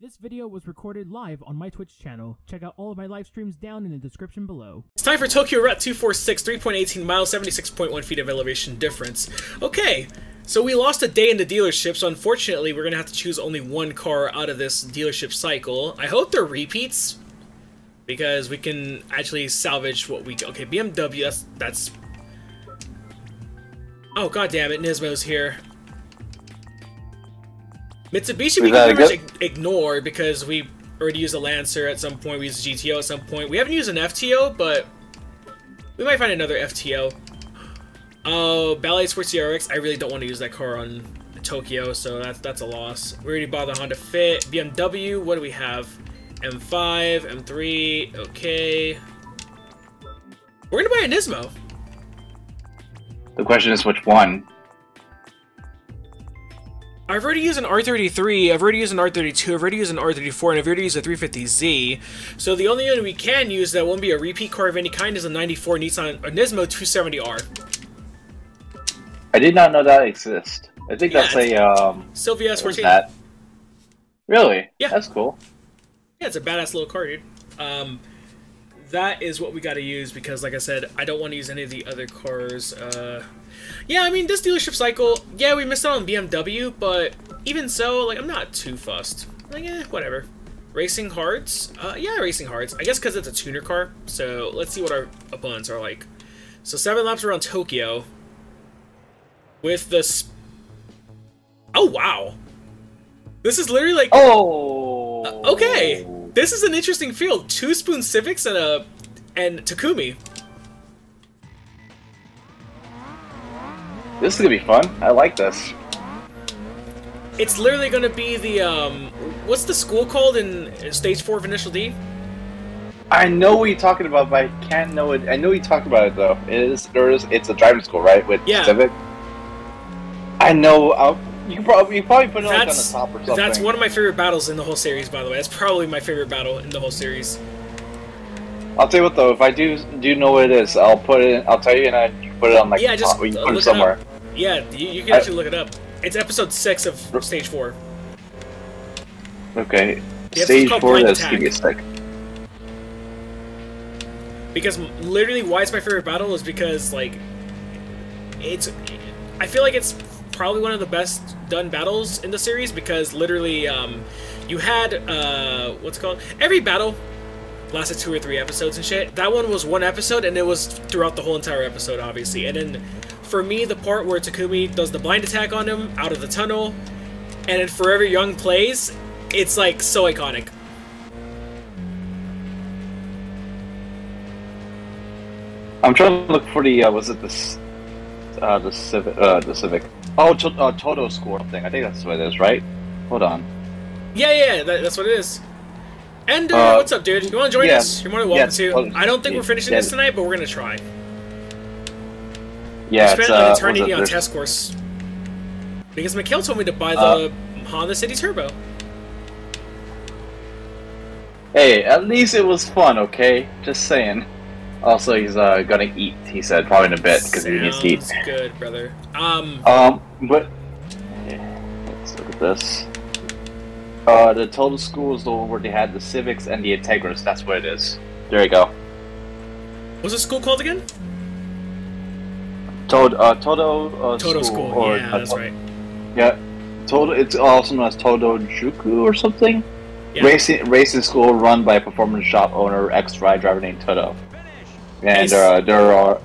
This video was recorded live on my Twitch channel. Check out all of my live streams down in the description below. It's time for Tokyo Route 246, 3.18 miles, 76.1 feet of elevation difference. Okay, so we lost a day in the dealership, so unfortunately we're gonna have to choose only one car out of this dealership cycle. I hope they're repeats, because we can actually salvage what we... Okay, BMW, that's... Oh, god damn it, Nismo's here. Mitsubishi we can pretty much ignore because we already used a Lancer at some point, we used a GTO at some point. We haven't used an FTO, but we might find another FTO. Oh, Ballet Sports CRX, I really don't want to use that car on Tokyo, so that's a loss. We already bought the Honda Fit. BMW, what do we have? M5, M3, okay. We're gonna buy a Nismo. The question is which one? I've already used an R33, I've already used an R32, I've already used an R34, and I've already used a 350Z. So the only one we can use that won't be a repeat car of any kind is a 94 Nissan Nismo 270R. I did not know that exists. I think that's a Sylvia S14. That? Really? Yeah. That's cool. Yeah, it's a badass little car, dude. That is what we gotta use because, like I said, I don't want to use any of the other cars. Yeah, I mean, this dealership cycle, yeah, we missed out on BMW, but even so, like, I'm not too fussed. Like, whatever. Racing Hearts? Yeah, Racing Hearts. I guess because it's a tuner car, so let's see what our opponents are like. So 7 laps around Tokyo. With the... Oh, wow. This is literally like... Oh! Okay. This is an interesting field. 2 Spoon Civics and Takumi. This is gonna be fun. I like this. It's literally gonna be the what's the school called in Stage 4 of Initial D? I know what you're talking about, but I can't know it. I know you talked about it though. It's a driving school, right? With Civic. I know. You probably put it like on the top or something. That's one of my favorite battles in the whole series, by the way. That's probably my favorite battle in the whole series. I'll tell you what though, if I do know what it is, I'll put it. I'll tell you, and you can put it on like the top. You can put it somewhere. Yeah, you can actually look it up. It's episode 6 of Stage 4. Okay, Stage 4. That's gonna be a sec. Because literally, why it's my favorite battle is because like it's. I feel like it's probably one of the best done battles in the series because literally, you had what's it called? Every battle lasted 2 or 3 episodes and shit. That one was 1 episode, and it was throughout the whole entire episode, obviously. And then, for me, the part where Takumi does the blind attack on him out of the tunnel, and then Forever Young plays, it's like so iconic. I'm trying to look for the was it the Civic? Oh, Toto School thing. I think that's what it is, right? Hold on. Yeah, that's what it is. And what's up, dude? You want to join us? You're more than welcome to. I don't think we're finishing this tonight, but we're gonna try. Yeah, we spent an eternity on test course because Mikhail told me to buy the Honda City Turbo. Hey, at least it was fun, okay? Just saying. Also, he's gonna eat. He said probably in a bit because he needs to eat. Sounds good, brother. But let's look at this. The Toto School is the one where they had the Civics and the Integras. That's what it is. There you go. What's the school called again? Toto School. Or, yeah, that's right. Yeah, Toto. It's also known as Toto Juku or something. Yeah. Racing school run by a performance shop owner, ex-ride driver named Toto. And there are,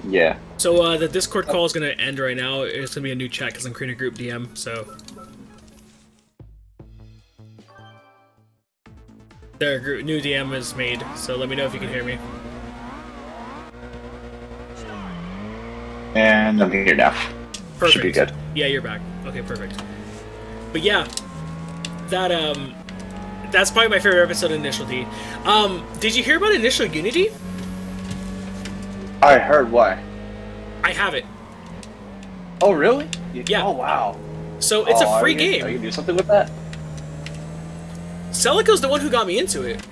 yeah. So the Discord call is gonna end right now. It's gonna be a new chat because I'm creating a group DM. So. Their new DM is made, so let me know if you can hear me. And I'm here now. Perfect. Should be good. Yeah, you're back. Okay, perfect. But yeah, that's probably my favorite episode of Initial D. Did you hear about Initial Unity? I heard why. I have it. Oh, really? Yeah. Oh, wow. So it's a free game. Are you gonna do something with that? Celico's the one who got me into it.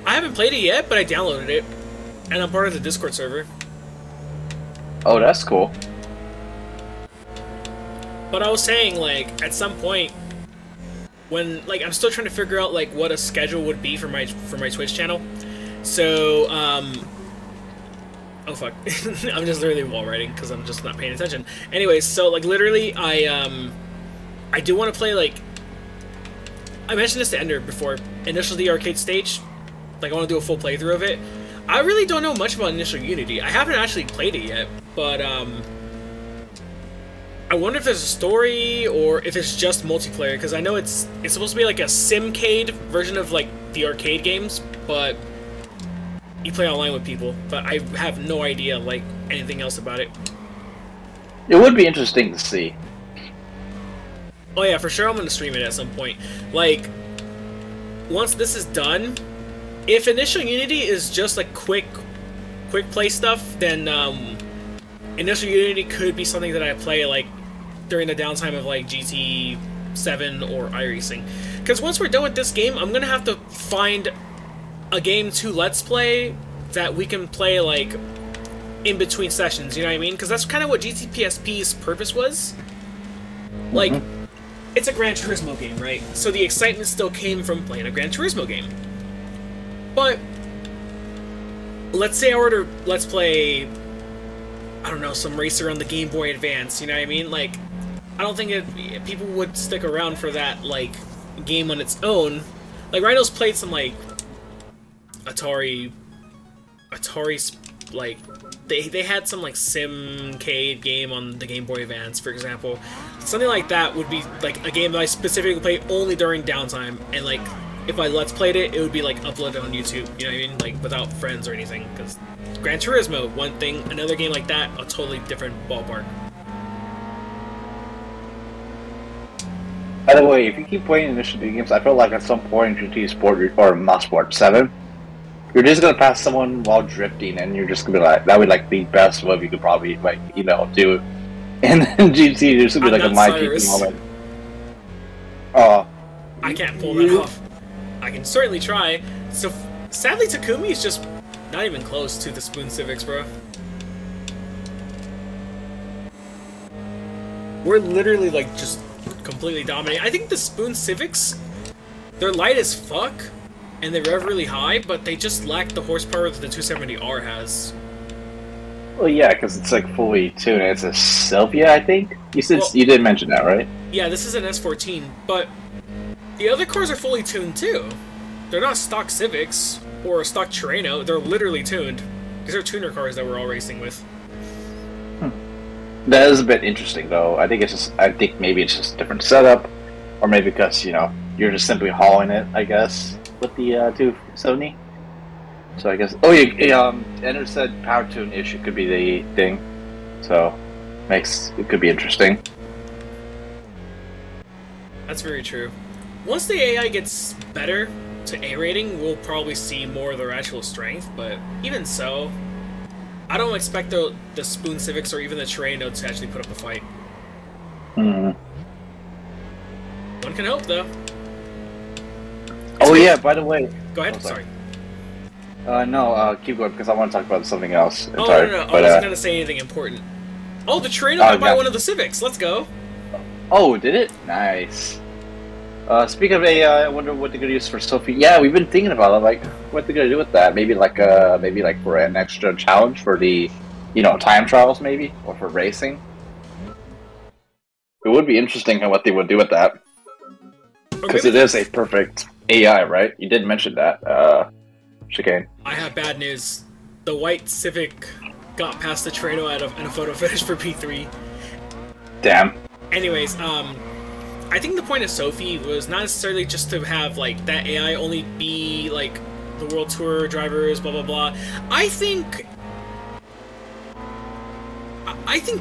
I haven't played it yet, but I downloaded it. And I'm part of the Discord server. Oh, that's cool. But I was saying, like, at some point, when like I'm still trying to figure out like what a schedule would be for my Twitch channel. So oh fuck, I'm just literally wall writing because I'm just not paying attention. Anyways, so like literally I do want to play, like I mentioned this to Ender before, Initial D arcade stage. Like I want to do a full playthrough of it. I really don't know much about Initial Unity. I haven't actually played it yet, but I wonder if there's a story or if it's just multiplayer, because I know it's supposed to be like a simcade version of like the arcade games, but you play online with people. But I have no idea like anything else about it. It would be interesting to see. Oh yeah, for sure I'm gonna stream it at some point. Like once this is done, if Initial Unity is just like quick play stuff, then Initial Unity could be something that I play like during the downtime of like GT7 or iRacing. Because once we're done with this game, I'm gonna have to find a game to Let's Play that we can play like in between sessions, you know what I mean? Because that's kind of what gtpsp's purpose was. Like, it's a Gran Turismo game, right? So the excitement still came from playing a Gran Turismo game. But let's say I were to Let's Play, I don't know, some racer on the Game Boy Advance, you know what I mean? Like, I don't think people would stick around for that, like, game on its own. Like, Rhino's played some, like, Atari, like, they had some, like, simcade game on the Game Boy Advance, for example. Something like that would be, like, a game that I specifically play only during downtime, and, like, if I Let's Played it, it would be, like, uploaded on YouTube, you know what I mean? Like, without friends or anything, because Gran Turismo, one thing, another game like that, a totally different ballpark. By the way, if you keep playing Initial D games, I feel like at some point in GT Sport or not Sport 7, you're just gonna pass someone while drifting, and you're just gonna be like, that would like the best move you could probably like, you know, do. And then GT, there's gonna be like a my GT moment. I can't pull that off. I can certainly try. So sadly, Takumi is just not even close to the Spoon Civics, bro. We're literally like just completely dominating. I think the Spoon Civics, they're light as fuck, and they rev really high, but they just lack the horsepower that the 270R has. Well, yeah, because it's like fully tuned. It's a Sylvia, I think. You said you did mention that, right? Yeah, this is an S14, but the other cars are fully tuned too. They're not stock Civics or a stock Terreno. They're literally tuned. These are tuner cars that we're all racing with. That is a bit interesting, though. I think maybe it's just a different setup, or maybe because, you know, you're just simply hauling it, I guess, with the 270. So I guess. Oh yeah, Ender said power tune issue could be the thing, so it could be interesting. That's very true. Once the AI gets better to A rating, we'll probably see more of their actual strength. But even so, I don't expect the Spoon Civics or even the Terreno to actually put up a fight. One can hope, though. Oh yeah, by the way. Go ahead. Sorry. No, keep going because I want to talk about something else. Oh, no. I wasn't going to say anything important. Oh, the Terreno got by one of the Civics. Let's go. Oh, did it? Nice. Speaking of AI, I wonder what they're gonna use for Sophie. Yeah, we've been thinking about it. Like, what they're gonna do with that? Maybe like for an extra challenge for the, you know, time trials, maybe, or for racing. It would be interesting on what they would do with that, because it is a perfect AI, right? You did mention that, Chicane. I have bad news. The white Civic got past the Terreno in a photo finish for P3. Damn. Anyways, I think the point of Sophie was not necessarily just to have, like, that AI only be, like, the World Tour drivers, blah, blah, blah. I think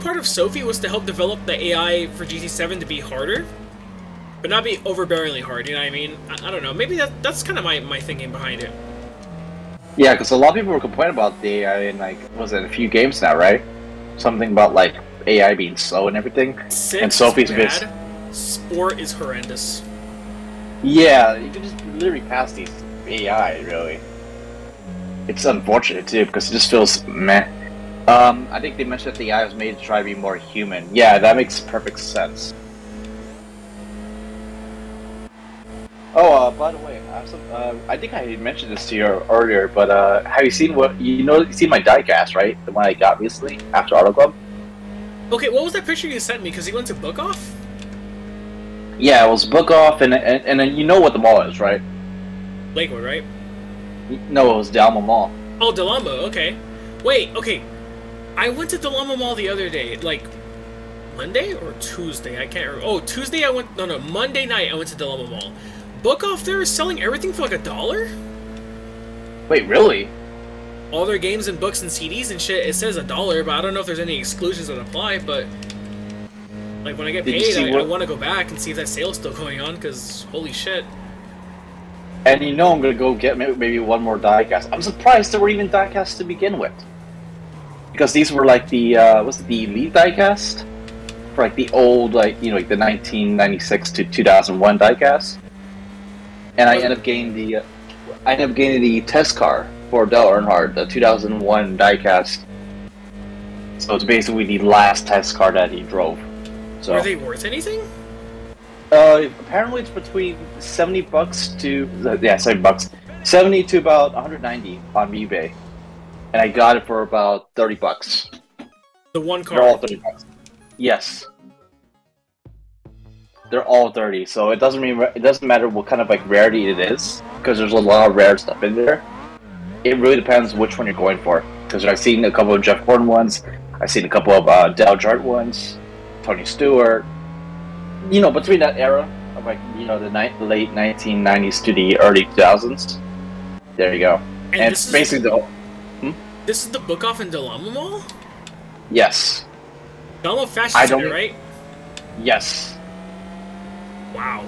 part of Sophie was to help develop the AI for GT7 to be harder, but not be overbearingly hard, you know what I mean? I don't know, maybe that's kind of my thinking behind it. Yeah, because a lot of people were complaining about the AI in, like, was it a few games now, right? Something about, like, AI being slow and everything. Six and Sophie's bad. Sport is horrendous. Yeah, you can just literally pass these AI, really. It's unfortunate, too, because it just feels meh. I think they mentioned that the AI was made to try to be more human. Yeah, that makes perfect sense. Oh, by the way, I have some. I think I mentioned this to you earlier, but have you seen what you know? You seen my diecast, right? The one I got recently after Auto Club. Okay, what was that picture you sent me? Because he went to Book Off? Yeah, it was Book Off, and then you know what the mall is, right? Lakewood, right? No, it was Dalma Mall. Oh, Delamo, okay. Wait, okay. I went to Delamo Mall the other day, like, Monday or Tuesday? I can't remember. Oh, Tuesday I went... No, Monday night I went to Delamo Mall. Book Off there is selling everything for like $1? Wait, really? All their games and books and CDs and shit, it says $1, but I don't know if there's any exclusions that apply, but... Like, when I get paid, I want to go back and see if that sale's still going on, because holy shit. And you know I'm going to go get maybe one more diecast. I'm surprised there were even diecasts to begin with. Because these were like the, what's it, the Elite diecast? For like the old, like, you know, like the 1996 to 2001 diecast. And I ended up getting the test car for Dale Earnhardt, the 2001 diecast. So it's basically the last test car that he drove. So, were they worth anything? Apparently it's between $70 to $70 to about 190 on eBay, and I got it for about $30. The one car. They're all $30. Yes. They're all 30, so it doesn't matter what kind of like rarity it is, because there's a lot of rare stuff in there. It really depends which one you're going for. Because I've seen a couple of Jeff Gordon ones, I've seen a couple of Dale Earnhardt ones, Tony Stewart. You know, between that era of like the late 1990s to the early 2000s. There you go. And it's basically This is the Book Off in Delamo Mall? Yes. Delamo Fashion Center, right? Yes. Wow.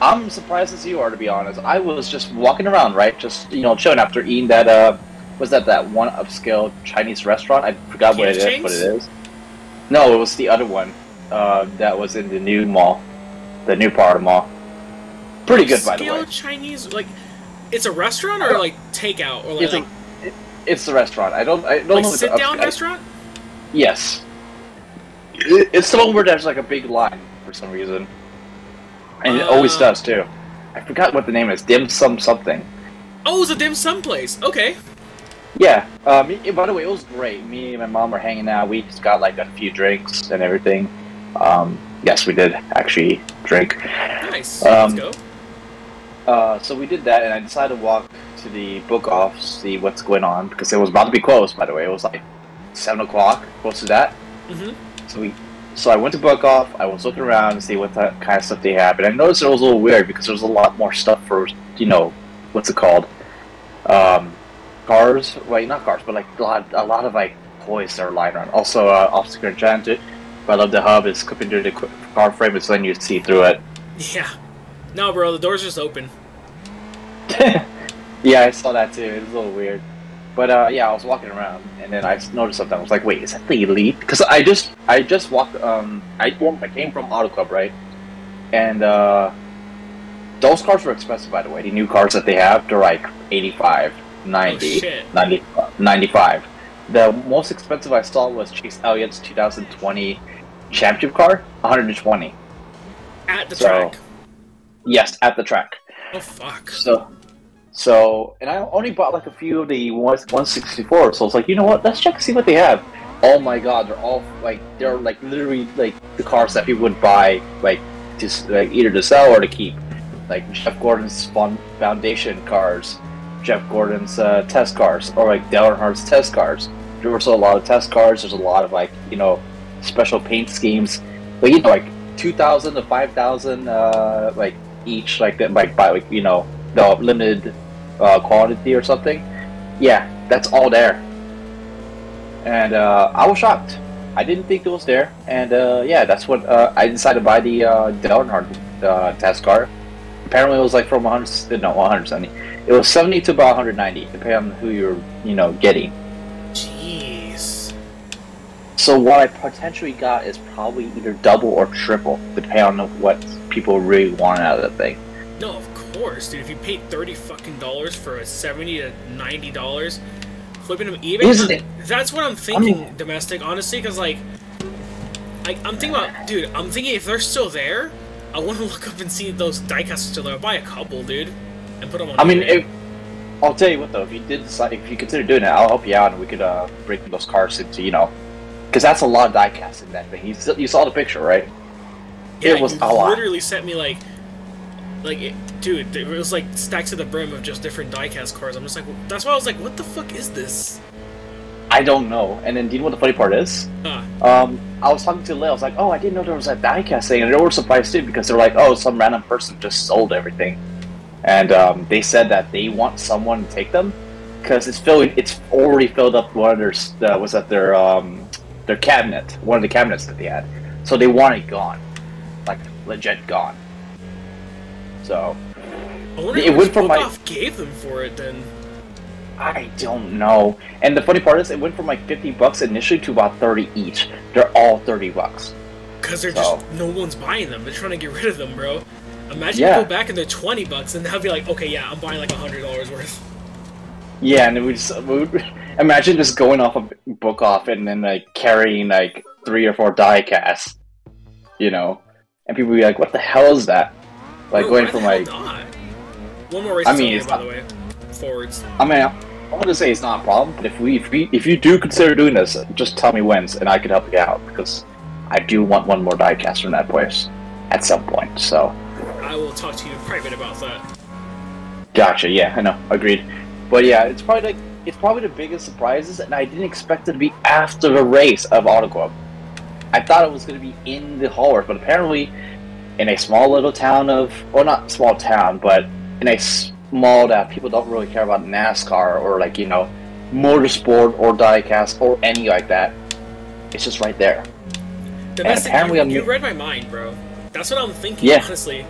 I'm surprised as you are, to be honest. I was just walking around, right? Just, chilling after eating that, was that one upscale Chinese restaurant? I forgot what it is. No, it was the other one. That was in the new mall. The new part of the mall. Pretty good, by the way. Upscale Chinese, like, it's a restaurant or, like, takeout? Or like, it's the restaurant. I don't know if it's a sit-down restaurant? Yes. It's the one where there's, like, a big line for some reason. And it always does, too. I forgot what the name is. Dim Sum something. Oh, it's a dim sum place. Okay. Yeah. By the way, it was great. Me and my mom were hanging out. We just got, like, a few drinks and everything. Yes, we did actually drink. Nice. Let's go. So we did that, and I decided to walk to the Book Off, see what's going on, because it was about to be closed, by the way. It was like 7 o'clock, close to that. Mm-hmm. So I went to Book Off, I was looking around and see what kind of stuff they have, and I noticed it was a little weird, because there was a lot more stuff for, what's it called? Cars? Well, not cars, but like a lot of like toys that are lying around. Also, Officer Enchanted. But I love the hub is clipping through the car frame, it's letting you see through it. Yeah. No, bro, the door's just open. Yeah, I saw that too. It was a little weird. But yeah, I was walking around, and then I noticed something. I was like, wait, is that the Elite? Because I just walked, I came from Auto Club, right? And those cars were expensive, by the way. The new cars that they have, they're like 85, 90, 95. The most expensive I saw was Chase Elliott's 2020 championship car, 120. At the track? Yes, at the track. Oh, fuck. So, and I only bought like a few of the 164, so I was like, you know what, let's check and see what they have. Oh my god, they're like literally like the cars that people would buy, like, just like either to sell or to keep. Like Jeff Gordon's Foundation cars, Jeff Gordon's test cars, or like Dale Earnhardt's test cars. There was a lot of test cars, there's a lot of like, special paint schemes. But like 2,000 to 5,000 like each, like that, like by like, the limited quantity or something. Yeah, that's all there. And I was shocked. I didn't think it was there. And yeah, that's what I decided to buy the Dale Earnhardt test car. Apparently it was like from 170. It was 70 to about 190, depending on who you're, getting. Jeez. So what I potentially got is probably either double or triple, depending on what people really want out of the thing. No, of course, dude. If you paid $30 for a $70 to $90, flipping them eBay, that's what I'm thinking. Domestic, honestly, because like I'm thinking about, dude. I'm thinking if they're still there, I want to look up and see those diecast still there. I'll buy a couple, dude, and put them on. I mean, I'll tell you what though, if you consider doing it, I'll help you out, and we could break those cars into, you know, because that's a lot of diecast in that thing. You saw the picture, right? Yeah, it was a lot. Literally sent me dude, it was like stacked to the brim of just different diecast cars. I'm just like, that's why I was like, what the fuck is this? I don't know. And then, do you know what the funny part is? Huh. I was talking to Lil. I was like, oh, I didn't know there was a diecast thing, and they were surprised too because they're like, oh, some random person just sold everything, and they said that they want someone to take them because it's already filled up one of their cabinet, one of the cabinets that they had, so they want it gone, like legit gone. So I wonder if it went gave them for it then. I don't know. And the funny part is, it went from like $50 initially to about 30 each. They're all $30. Because they're just no one's buying them. They're trying to get rid of them, bro. Imagine you go back and they're $20, and they'll be like, okay, yeah, I'm buying like $100 worth. Yeah, and we would imagine just going off of Book Off and then like carrying like 3 or 4 die casts, you know, and people would be like, what the hell is that? Like, bro, going from like not? One more race, by the way. Forwards. I mean, I want to say it's not a problem, but if you do consider doing this, just tell me when's, and I can help you out, because I do want one more diecast from that place at some point. So I will talk to you in private about that. Gotcha. Yeah, I know. Agreed. But yeah, it's probably the biggest surprises, and I didn't expect it to be after the race of Auto Club. I thought it was going to be in the hallways, but apparently, in a small little town well, not small town, but in a small that people don't really care about NASCAR or like, you know, motorsport or diecast or any like that. It's just right there. Apparently, you read my mind, bro. That's what I'm thinking, honestly.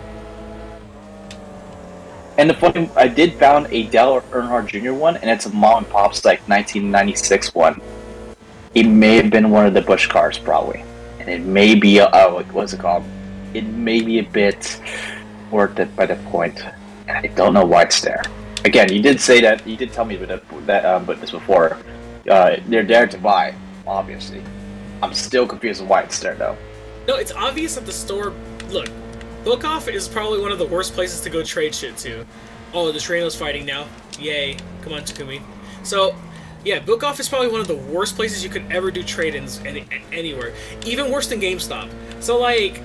And the funny, I did found a Dale Earnhardt Jr. one, and it's a mom and pop's like 1996 one. It may have been one of the Busch cars, probably, and it may be what's it called? It may be a bit worth it by that point. I don't know why it's there. Again, you did say that. You did tell me but this before. They're there to buy, obviously. I'm still confused on why it's there, though. No, it's obvious that the store. Look, Book Off is probably one of the worst places to go trade shit to. Oh, the Traino's fighting now. Yay! Come on, Takumi. So, yeah, Book Off is probably one of the worst places you could ever do trade-ins anywhere. Even worse than GameStop. So, like,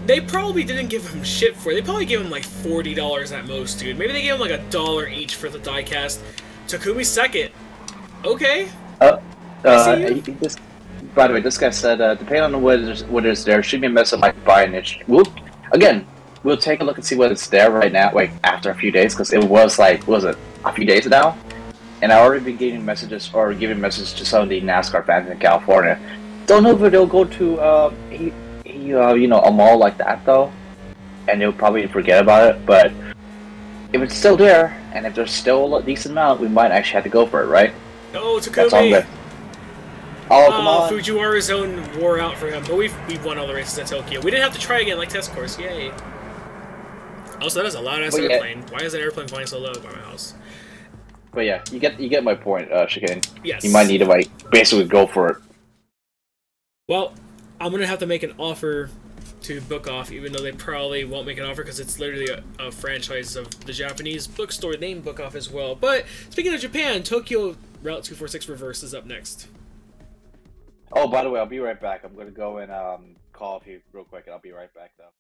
they probably didn't give him shit for it. They probably gave him like $40 at most, dude. Maybe they gave him like $1 each for the diecast. Takumi's second. Okay. By the way, this guy said, depending on what is there, should be a mess of like buying it. We'll take a look and see what it's there right now, like after a few days, because it was like, was it a few days now? And I already been giving messages to some of the NASCAR fans in California. Don't know if they'll go to you know, a mall like that though, and they'll probably forget about it. But if it's still there, and if there's still a decent amount, we might actually have to go for it, right? No, Takumi. That's all good. Oh, come on. Fujiwara's zone wore out for him, but we've won all the races at Tokyo. We didn't have to try again like test course. Yay. Also, that is a loud-ass airplane. Why is that airplane flying so low by my house? But yeah, you get my point, Chicane. Yes. You might need to like basically go for it. Well, I'm gonna have to make an offer to Book Off, even though they probably won't make an offer because it's literally a franchise of the Japanese bookstore named Book Off as well. But speaking of Japan, Tokyo Route 246 Reverse is up next. Oh, by the way, I'll be right back. I'm gonna go and call you real quick, and I'll be right back though.